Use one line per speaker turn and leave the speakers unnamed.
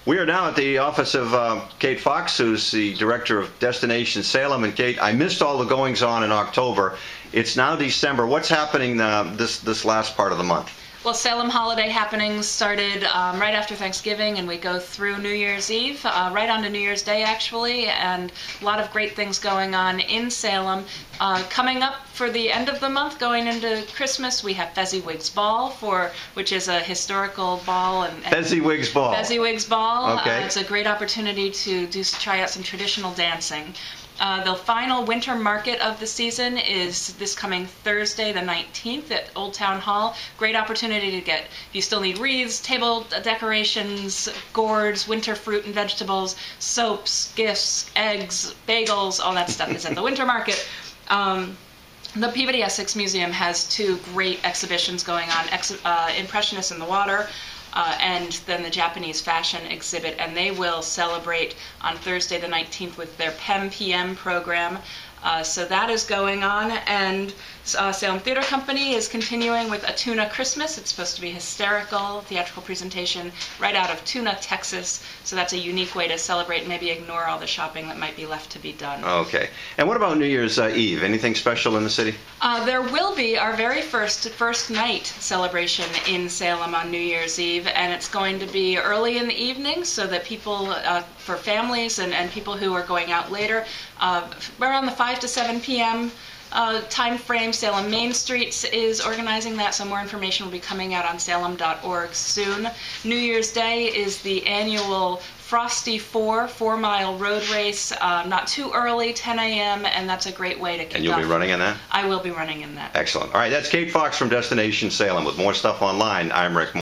We are now at the office of Kate Fox, who's the director of Destination Salem. And Kate, I missed all the goings-on in October. It's now December. What's happening this last part of the month?
Well, Salem holiday happenings started right after Thanksgiving, and we go through New Year's Eve, right on to New Year's Day, actually, and a lot of great things going on in Salem. Coming up for the end of the month, going into Christmas, we have Fezziwig's Ball, which is a historical ball.
Fezziwig's Ball.
Fezziwig's Ball.
Okay.
It's a great opportunity to try out some traditional dancing. The final winter market of the season is this coming Thursday, the 19th, at Old Town Hall. Great opportunity to get, if you still need wreaths, table decorations, gourds, winter fruit and vegetables, soaps, gifts, eggs, bagels, all that stuff is at the winter market. The Peabody Essex Museum has two great exhibitions going on, Impressionists in the Water, and then the Japanese fashion exhibit, and they will celebrate on Thursday the 19th with their PEM PM program. So that is going on, and Salem Theater Company is continuing with A Tuna Christmas. It's supposed to be a hysterical theatrical presentation right out of Tuna, Texas. So that's a unique way to celebrate and maybe ignore all the shopping that might be left to be done.
Okay. And what about New Year's Eve? Anything special in the city?
There will be our very first night celebration in Salem on New Year's Eve, and it's going to be early in the evening so that people, for families and people who are going out later, around the 5 to 7 p.m. Time frame. Salem Main Street is organizing that, so more information will be coming out on salem.org soon. New Year's Day is the annual Frosty 4-mile road race, not too early, 10 a.m., and that's a great way to kick off.
And you'll be running in that?
I will be running in that.
Excellent. All right, that's Kate Fox from Destination Salem. With more stuff online, I'm Rick Moore.